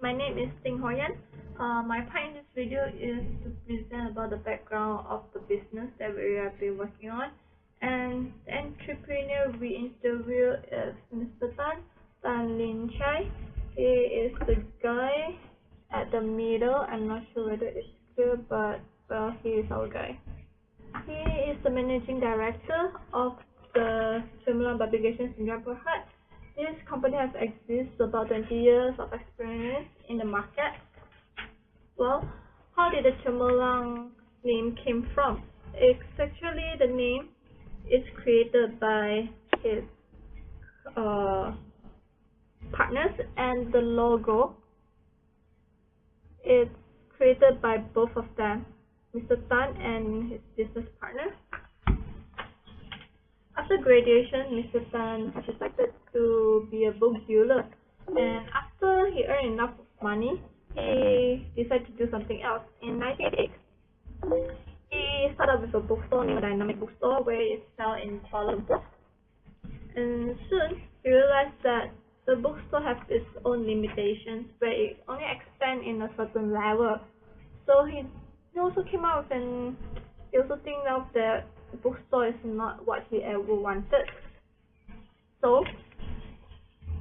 My name is Ting Hoyan. My part in this video is to present about the background of the business that we have been working on. And the entrepreneur we interview is Mr. Tan Lin Chai. He is the guy at the middle. I'm not sure whether it's clear, but well, he is our guy. He is the managing director of the Cemerlang Publications in Berhad. This company has existed about 20 years of experience in the market. Well, how did the Cemerlang name came from? It's actually the name is created by his partners, and the logo is created by both of them, Mr. Tan and his business partner. After graduation, Mr. Tan decided to be a book dealer, and after he earned enough money, he decided to do something else. In 1988, he started with a bookstore named Dynamic Bookstore, where it sells in Kuala Lumpur. And soon, he realized that the bookstore has its own limitations, where it only expands in a certain level. So he also came out and he also think now that the bookstore is not what he ever wanted. So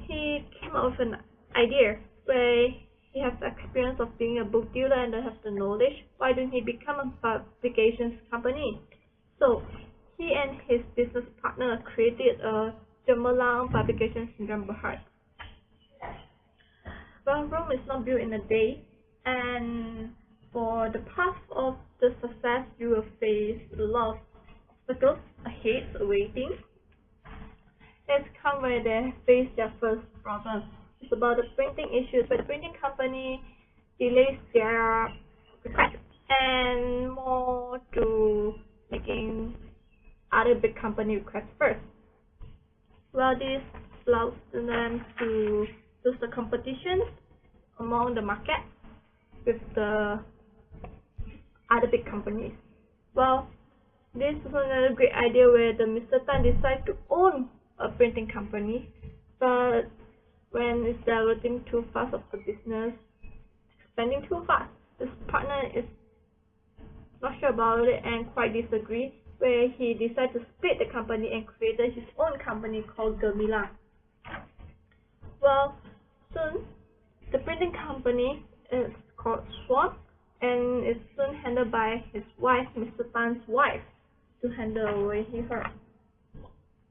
he came up with an idea where he has the experience of being a book dealer and has the knowledge. Why don't he become a publications company? So he and his business partner created a Cemerlang Publications in Berhad. Well, Rome is not built in a day, and for the path of the success, you will face a lot of obstacles ahead awaiting. Let's come where they face their first problem. It's about the printing issues, where the printing company delays their request and more to making other big company requests first. Well, this allows them to lose the competition among the market with the other big companies. Well, this is another great idea where the Mr. Tan decided to own a printing company, but when it's developing too fast of the business, expanding too fast, his partner is not sure about it and quite disagree, where he decided to split the company and created his own company called Gemilang. Well, soon the printing company is called Swan and is soon handled by his wife, Mr. Tan's wife, to handle where he heard.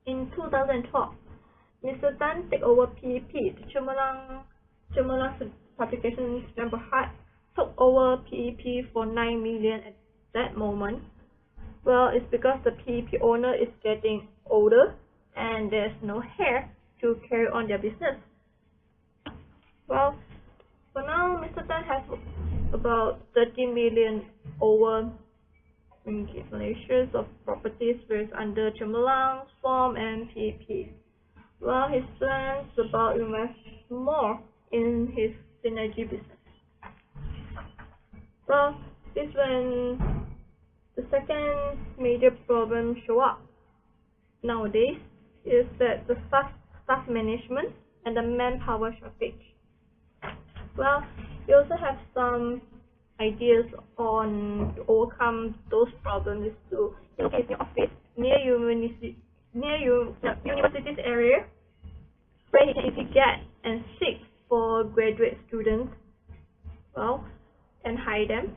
In 2012, Mr. Tan took over PEP. The Cemerlang Publications Berhad took over PEP for 9 million at that moment. Well, it's because the PEP owner is getting older and there's no hair to carry on their business. Well, for now, Mr. Tan has about 30 million over accumulations of properties where under Cemerlang, Swarm, and PEP. Well, his plans about invest more in his synergy business. Well, this when the second major problem show up nowadays is that the staff management and the manpower shortage. Well, we also have some ideas on to overcome those problems is to locate the office near universities area where he can easily get and seek for graduate students, well, and hire them.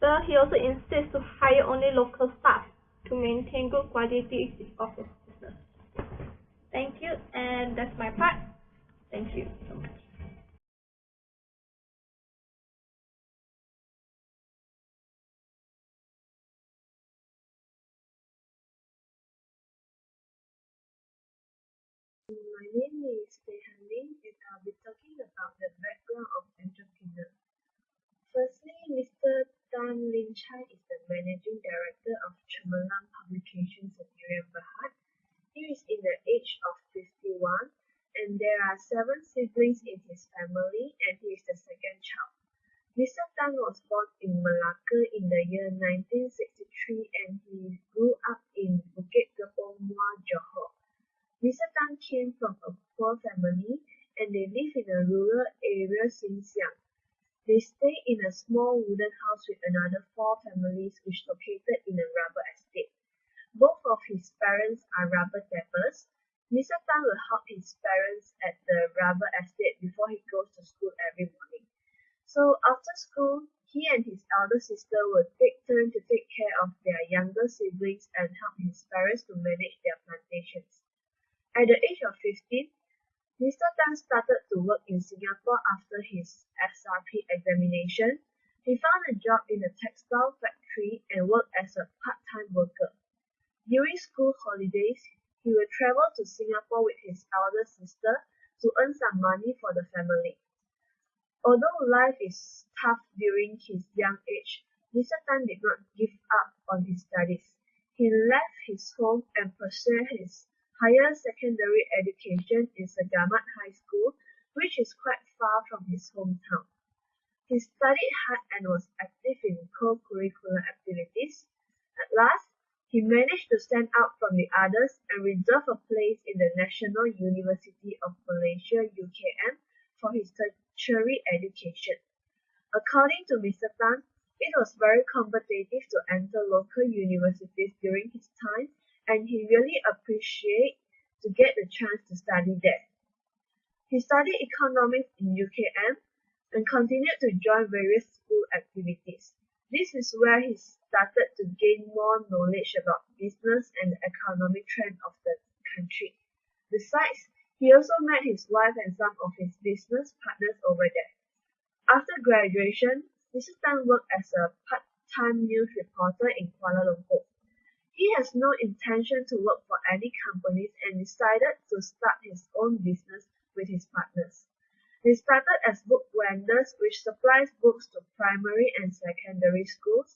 So he also insists to hire only local staff to maintain good quality of his business. Thank you, and that's my part. Thank you so much. My name is Tehan Lim, and I'll be talking about the background of entrepreneur. Firstly, Mr. Tan Lin Chai is the managing director of Cemerlang Publications in Berhad. He is in the age of 51, and there are 7 siblings in his family, and he is the second child. Mr. Tan was born in Malacca in the year 1963, and he grew up in Bukit Kepong Muar, Johor. Mr. Tan came from a poor family, and they live in a rural area since young. They stay in a small wooden house with another 4 families which located in a rubber estate. Both of his parents are rubber tappers. Mr. Tan will help his parents at the rubber estate before he goes to school every morning. So after school, he and his elder sister will take turn to take care of their younger siblings and help his parents to manage their plantations. At the age of 15, Mr. Tan started to work in Singapore after his SRP examination. He found a job in a textile factory and worked as a part-time worker. During school holidays, he would travel to Singapore with his elder sister to earn some money for the family. Although life is tough during his young age, Mr. Tan did not give up on his studies. He left his home and pursued his higher secondary education in Segamat High School, which is quite far from his hometown. He studied hard and was active in co-curricular activities. At last, he managed to stand out from the others and reserve a place in the National University of Malaysia (UKM) for his tertiary education. According to Mr. Tan, it was very competitive to enter local universities during his time, and he really appreciated to get the chance to study there. He studied economics in UKM and continued to join various school activities. This is where he started to gain more knowledge about business and the economic trend of the country. Besides, he also met his wife and some of his business partners over there. After graduation, Mr. Tan worked as a part-time news reporter in Kuala Lumpur. He has no intention to work for any companies and decided to start his own business with his partners. They started as book vendors, which supplies books to primary and secondary schools.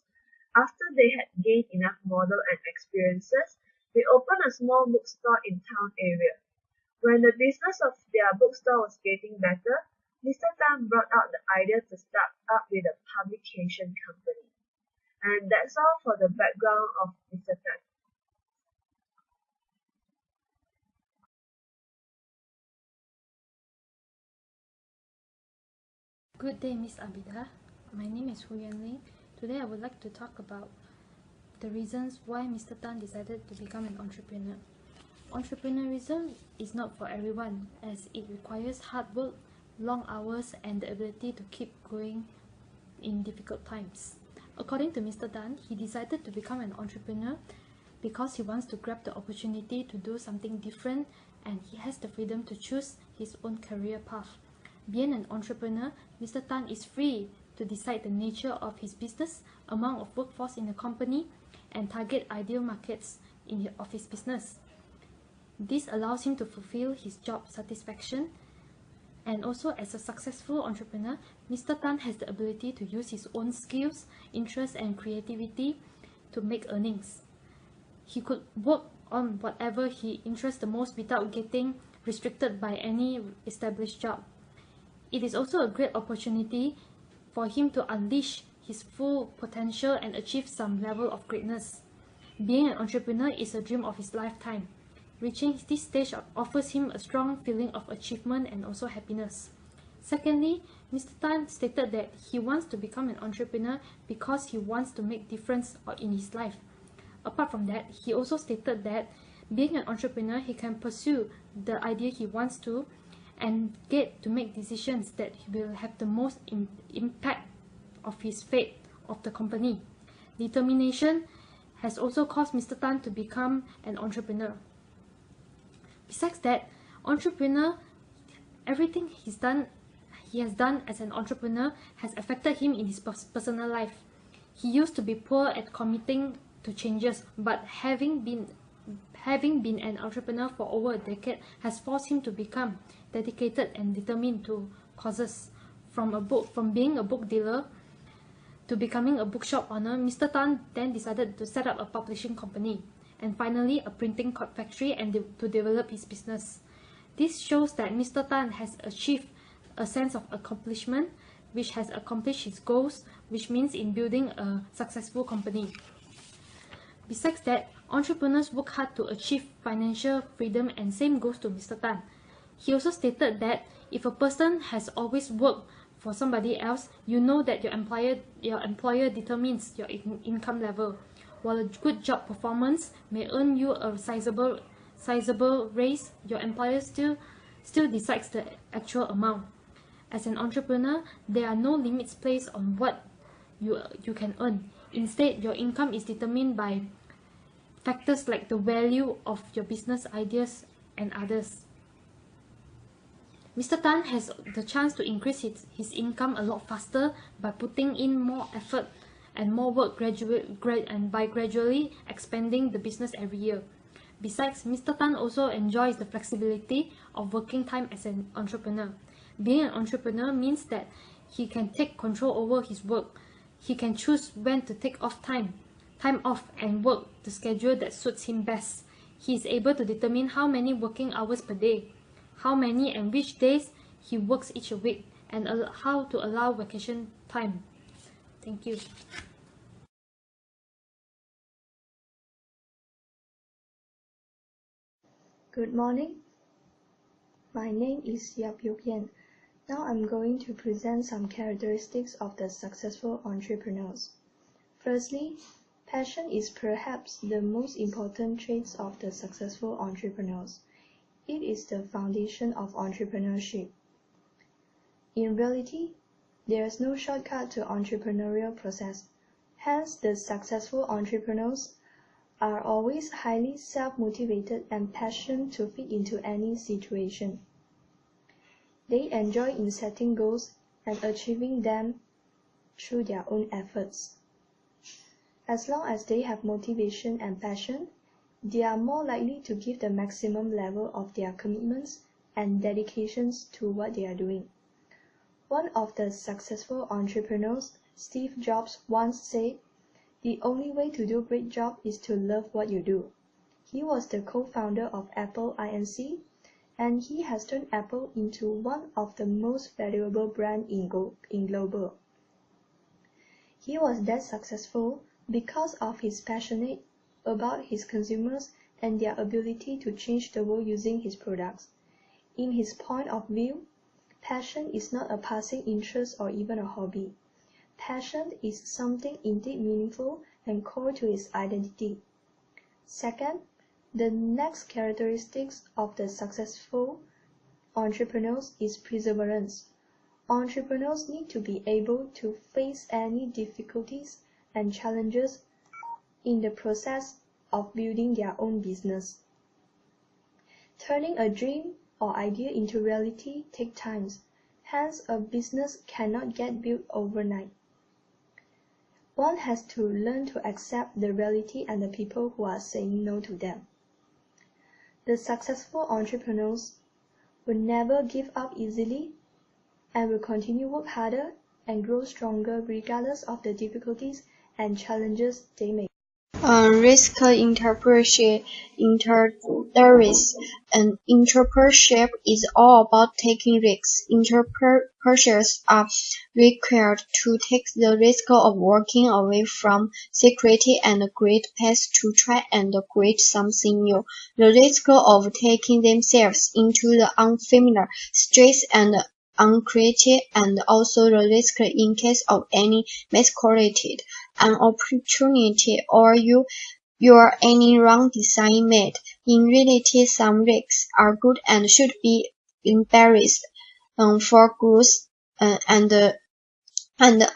After they had gained enough model and experiences, they opened a small bookstore in town area. When the business of their bookstore was getting better, Mr. Tan brought out the idea to start up with a publication company. And that's all for the background of Mr. Tan. Good day, Miss Abida. My name is Hu Yanling. Today I would like to talk about the reasons why Mr. Tan decided to become an entrepreneur. Entrepreneurism is not for everyone, as it requires hard work, long hours, and the ability to keep going in difficult times. According to Mr. Tan, he decided to become an entrepreneur because he wants to grab the opportunity to do something different, and he has the freedom to choose his own career path. Being an entrepreneur, Mr. Tan is free to decide the nature of his business, amount of workforce in the company, and target ideal markets of his business. This allows him to fulfill his job satisfaction, and also as a successful entrepreneur, Mr. Tan has the ability to use his own skills, interests, and creativity to make earnings. He could work on whatever he interests the most without getting restricted by any established job. It is also a great opportunity for him to unleash his full potential and achieve some level of greatness. Being an entrepreneur is a dream of his lifetime. Reaching this stage offers him a strong feeling of achievement and also happiness. Secondly, Mr. Tan stated that he wants to become an entrepreneur because he wants to make difference in his life. Apart from that, he also stated that being an entrepreneur, he can pursue the idea he wants to and get to make decisions that will have the most impact of his fate of the company. Determination has also caused Mr. Tan to become an entrepreneur. Besides that, everything he has done as an entrepreneur has affected him in his personal life. He used to be poor at committing to changes, but having been an entrepreneur for over a decade has forced him to become dedicated and determined to causes. From being a book dealer to becoming a bookshop owner, Mr. Tan then decided to set up a publishing company, and finally a printing factory to develop his business. This shows that Mr. Tan has achieved a sense of accomplishment, which has accomplished his goals, which means in building a successful company. Besides that, entrepreneurs work hard to achieve financial freedom, and same goes to Mr. Tan. He also stated that if a person has always worked for somebody else, you know that your employer determines your income level. While a good job performance may earn you a sizable raise, your employer still decides the actual amount. As an entrepreneur, there are no limits placed on what you can earn. Instead, your income is determined by factors like the value of your business ideas and others. Mr. Tan has the chance to increase his income a lot faster by putting in more effort and more work and by gradually expanding the business every year. Besides, Mr. Tan also enjoys the flexibility of working time as an entrepreneur. Being an entrepreneur means that he can take control over his work. He can choose when to take time off and work the schedule that suits him best. He is able to determine how many working hours per day, how many and which days he works each week, and how to allow vacation time. Thank you. Good morning. My name is Yap Yupian. Now I'm going to present some characteristics of the successful entrepreneurs. Firstly, passion is perhaps the most important trait of the successful entrepreneurs. It is the foundation of entrepreneurship. In reality, there is no shortcut to entrepreneurial process. Hence, the successful entrepreneurs are always highly self-motivated and passionate to fit into any situation. They enjoy in setting goals and achieving them through their own efforts. As long as they have motivation and passion, they are more likely to give the maximum level of their commitments and dedications to what they are doing. One of the successful entrepreneurs, Steve Jobs, once said, "The only way to do a great job is to love what you do." He was the co-founder of Apple Inc., and he has turned Apple into one of the most valuable brands in global. He was that successful because of his passionate about his consumers and their ability to change the world using his products. In his point of view, passion is not a passing interest or even a hobby. Passion is something indeed meaningful and core to his identity. Second, the next characteristics of the successful entrepreneurs is perseverance. Entrepreneurs need to be able to face any difficulties and challenges in the process of building their own business. Turning a dream or idea into reality takes time. Hence, a business cannot get built overnight. One has to learn to accept the reality and the people who are saying no to them. The successful entrepreneurs will never give up easily and will continue work harder and grow stronger regardless of the difficulties and challenges they may. Risk entrepreneurship and entrepreneurship is all about taking risks. Entrepreneurs are required to take the risk of walking away from security and a great path to try and create something new. The risk of taking themselves into the unfamiliar streets and uncreated, and also the risk in case of any miscalculated an opportunity or your any wrong design made. In reality, some risks are good and should be embraced for growth and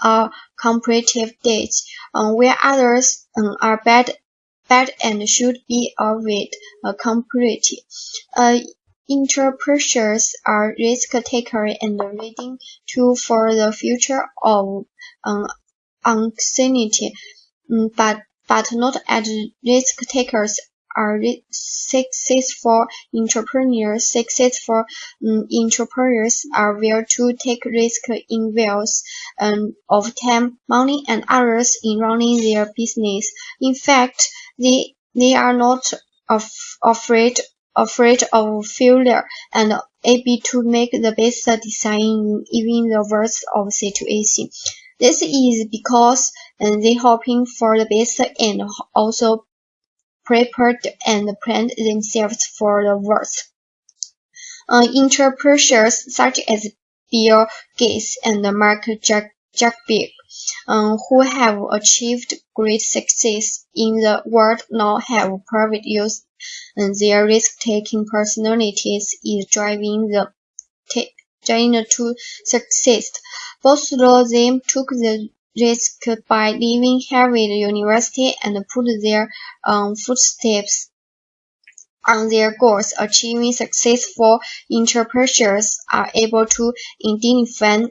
are comparative dates, where others are bad and should be avoided completely. Entrepreneurs are risk takers and ready for the future of uncertainty, but not as risk takers are successful entrepreneurs. Successful entrepreneurs are willing to take risks in wealth of time, money, and others in running their business. In fact, they are not afraid of failure and able to make the best design even the worst of situation. This is because they hoping for the best and also prepared and planned themselves for the worst. Entrepreneurs such as Bill Gates and Mark Zuckerberg, who have achieved great success in the world now have private use, and their risk-taking personalities is driving to success. Both of them took the risk by leaving Harvard University and put their footsteps on their goals. Achieving successful entrepreneurs are able to identify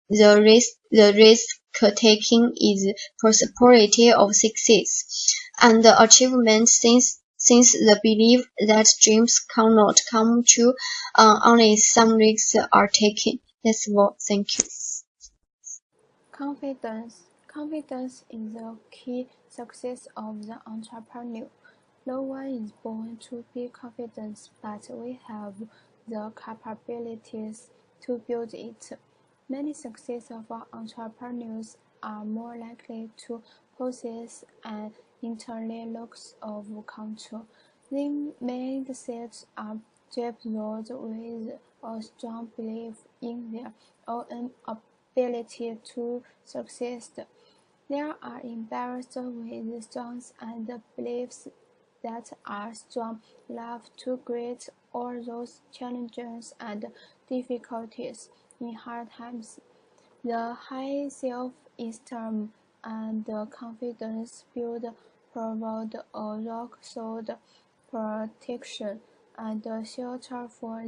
the risk-taking is possibility of success and achievement since the belief that dreams cannot come true unless some risks are taken. That's all. Thank you. Confidence. Confidence is the key success of the entrepreneur. No one is born to be confident, but we have the capabilities to build it. Many successful entrepreneurs are more likely to possess an internal locus of control. They mindset are developed with a strong belief in their own ability to succeed. They are embarrassed with strengths and beliefs that are strong enough to greet all those challenges and difficulties in hard times. The high self-esteem and confidence built provide a rock-solid protection and shelter for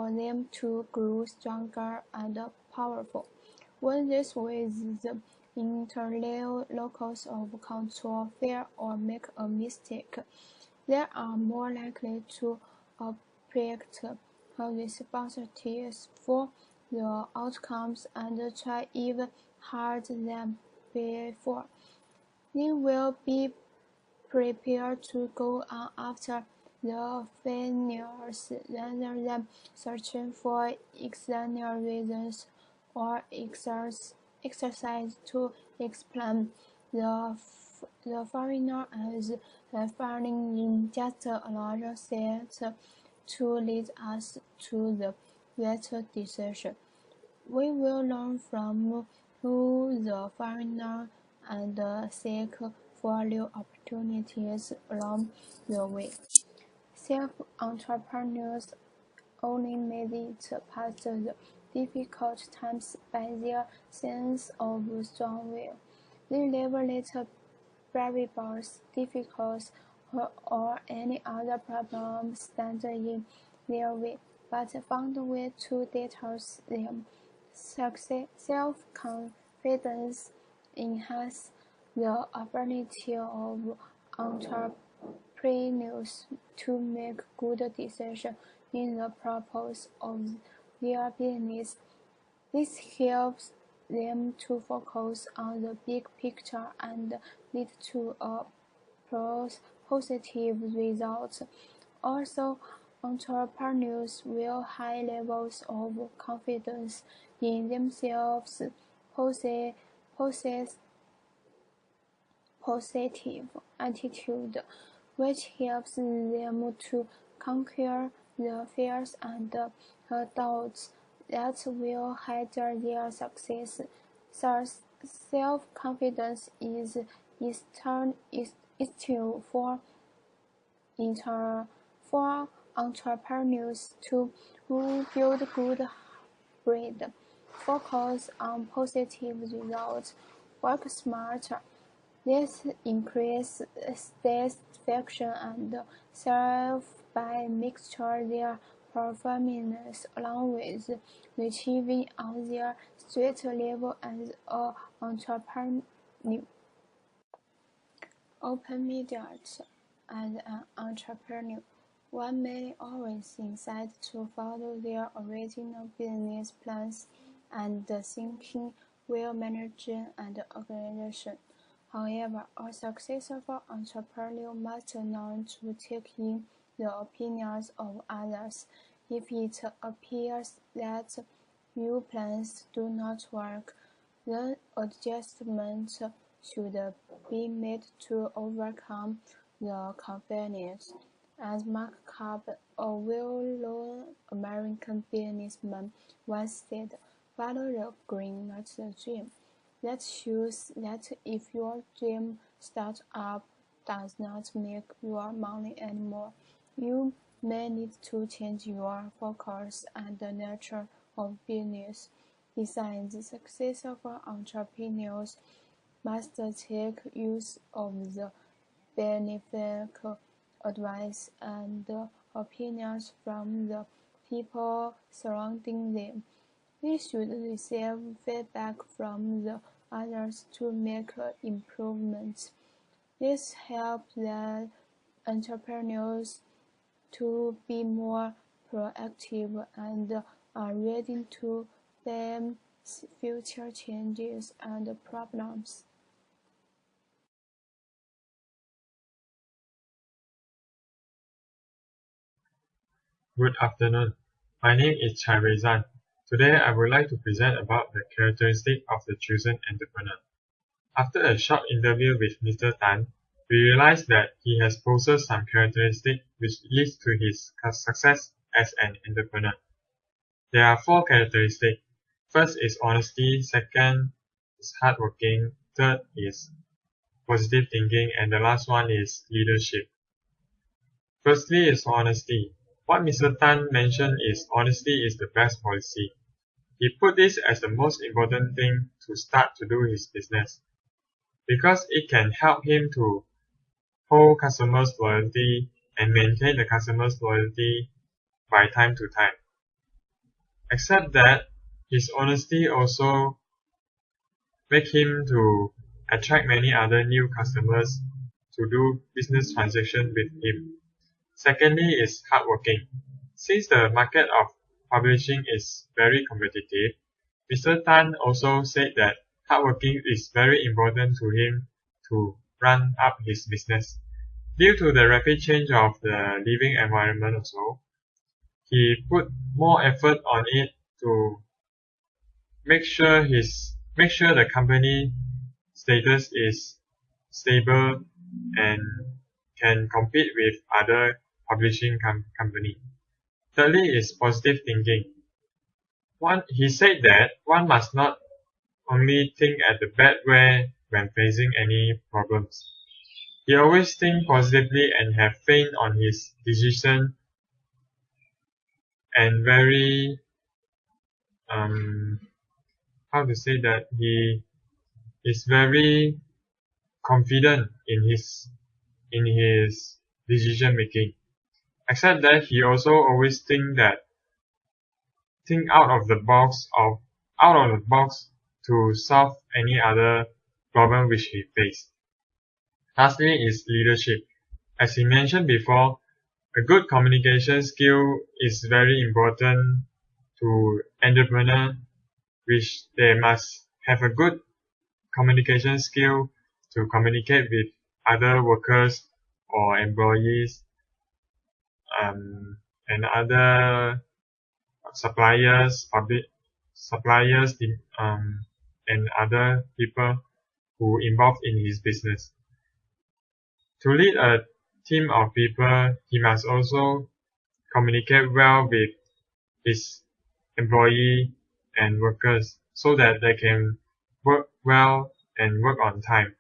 them to grow stronger and powerful. When this with the internal locus of control fail or make a mistake, they are more likely to predict responsibilities for the outcomes and try even harder than before. They will be prepared to go on after the failures rather than searching for external reasons or exercise to explain the foreigner as failing in just another set to lead us to the better decision. We will learn from the foreigner and seek for new opportunities along the way. Self-entrepreneurs only made it past the difficult times by their sense of strong will. They never let variables, difficulties, or any other problem stand in their way, but found a way to deter them. Self-confidence enhances the ability of entrepreneurs to make good decisions in the purpose of their business. This helps them to focus on the big picture and lead to a positive result. Also, entrepreneurs with high levels of confidence in themselves possess positive attitude, which helps them to conquer the fears and doubts that will hinder their success. Self-confidence is essential for entrepreneurs to build good breed, focus on positive results, work smarter. This increases satisfaction and self by mixture their performance along with achieving on their street level as an entrepreneur. Open-minded as an entrepreneur, one may always decide to follow their original business plans and thinking while managing an organization. However, a successful entrepreneur must learn to take in the opinions of others. If it appears that new plans do not work, then adjustments should be made to overcome the convenience As Mark Cuban, a well-known American businessman, once said, "Follow the green, not the dream." That shows that if your dream startup does not make your money anymore, you may need to change your focus and the nature of business. Besides, the successful entrepreneurs must take use of the beneficial advice and opinions from the people surrounding them. We should receive feedback from the others to make improvements. This helps the entrepreneurs to be more proactive and are ready to face future changes and problems. Good afternoon. My name is Chai Rezan. Today I would like to present about the characteristic of the chosen entrepreneur. After a short interview with Mr. Tan, we realized that he has possessed some characteristics which leads to his success as an entrepreneur. There are 4 characteristics. First is honesty, second is hardworking, third is positive thinking, and the last one is leadership. Firstly is honesty. What Mr. Tan mentioned is honesty is the best policy. He put this as the most important thing to start to do his business, because it can help him to hold customers' loyalty and maintain the customers' loyalty by time to time. Except that his honesty also make him to attract many other new customers to do business transaction with him. Secondly is hardworking. Since the market of publishing is very competitive, Mr. Tan also said that hardworking is very important to him to run up his business. Due to the rapid change of the living environment also, he put more effort on it to make sure the company status is stable and can compete with other publishing company. Thirdly is positive thinking. He said that one must not only think at the bad way when facing any problems. He always think positively and have faith on his decision and very he is very confident in his decision making. Except that he also always think out of the box to solve any other problem which he faced. Lastly is leadership. As he mentioned before, a good communication skill is very important to entrepreneur, which they must have a good communication skill to communicate with other workers or employees and other suppliers, and other people who involved in his business. To lead a team of people, he must also communicate well with his employee and workers so that they can work well and work on time.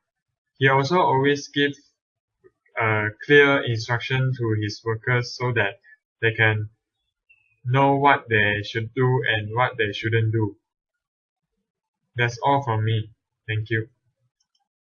He also always gives clear instruction to his workers so that they can know what they should do and what they shouldn't do. That's all from me. Thank you.